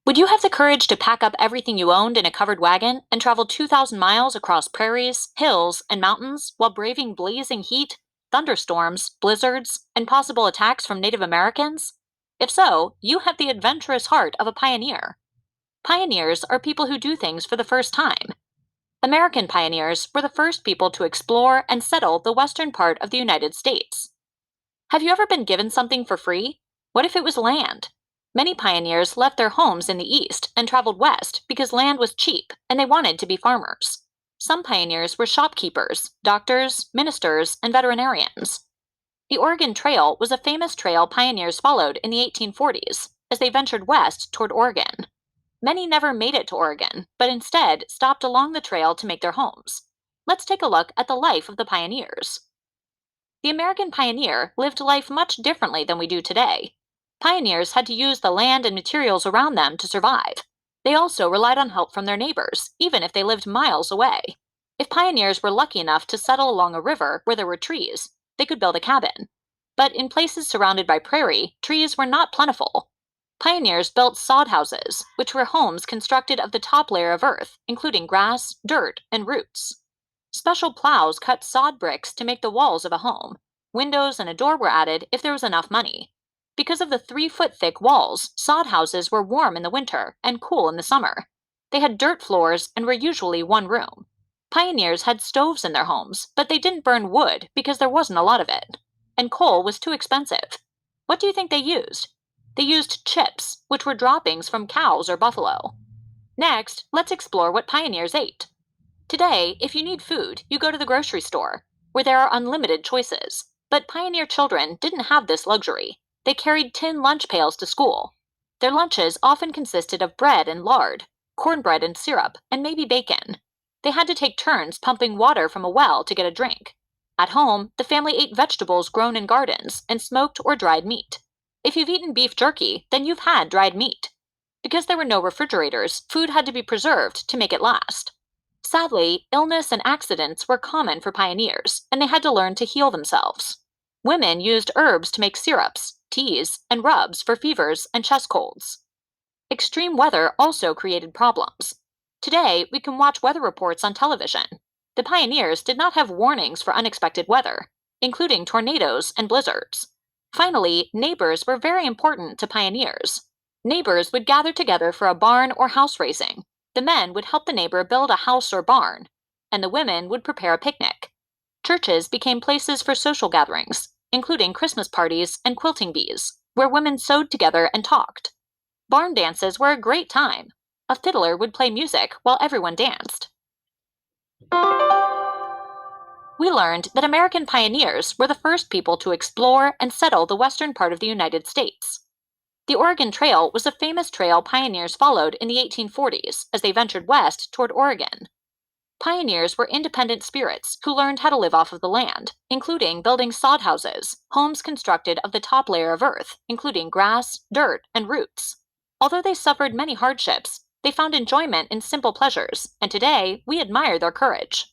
Would you have the courage to pack up everything you owned in a covered wagon and travel 2,000 miles across prairies, hills, and mountains while braving blazing heat, thunderstorms, blizzards, and possible attacks from Native Americans? If so, you have the adventurous heart of a pioneer. Pioneers are people who do things for the first time. American pioneers were the first people to explore and settle the western part of the United States. Have you ever been given something for free? What if it was land? Many pioneers left their homes in the East and traveled west because land was cheap and they wanted to be farmers. Some pioneers were shopkeepers, doctors, ministers, and veterinarians. The Oregon Trail was a famous trail pioneers followed in the 1840s as they ventured west toward Oregon. Many never made it to Oregon, but instead stopped along the trail to make their homes. Let's take a look at the life of the pioneers. The American pioneer lived life much differently than we do today. Pioneers had to use the land and materials around them to survive. They also relied on help from their neighbors, even if they lived miles away. If pioneers were lucky enough to settle along a river where there were trees, they could build a cabin. But in places surrounded by prairie, trees were not plentiful. Pioneers built sod houses, which were homes constructed of the top layer of earth, including grass, dirt, and roots. Special plows cut sod bricks to make the walls of a home. Windows and a door were added if there was enough money. Because of the 3-foot thick walls, sod houses were warm in the winter and cool in the summer. They had dirt floors and were usually one room. Pioneers had stoves in their homes, but they didn't burn wood because there wasn't a lot of it. And coal was too expensive. What do you think they used? They used chips, which were droppings from cows or buffalo. Next, let's explore what pioneers ate. Today, if you need food, you go to the grocery store, where there are unlimited choices. But pioneer children didn't have this luxury. They carried tin lunch pails to school. Their lunches often consisted of bread and lard, cornbread and syrup, and maybe bacon. They had to take turns pumping water from a well to get a drink. At home, the family ate vegetables grown in gardens and smoked or dried meat. If you've eaten beef jerky, then you've had dried meat. Because there were no refrigerators, food had to be preserved to make it last. Sadly, illness and accidents were common for pioneers, and they had to learn to heal themselves. Women used herbs to make syrups, teas, and rubs for fevers and chest colds. Extreme weather also created problems. Today, we can watch weather reports on television. The pioneers did not have warnings for unexpected weather, including tornadoes and blizzards. Finally, neighbors were very important to pioneers. Neighbors would gather together for a barn or house raising. The men would help the neighbor build a house or barn, and the women would prepare a picnic. Churches became places for social gatherings, including Christmas parties and quilting bees, where women sewed together and talked. Barn dances were a great time. A fiddler would play music while everyone danced. We learned that American pioneers were the first people to explore and settle the western part of the United States. The Oregon Trail was a famous trail pioneers followed in the 1840s as they ventured west toward Oregon. Pioneers were independent spirits who learned how to live off of the land, including building sod houses, homes constructed of the top layer of earth, including grass, dirt, and roots. Although they suffered many hardships, they found enjoyment in simple pleasures, and today we admire their courage.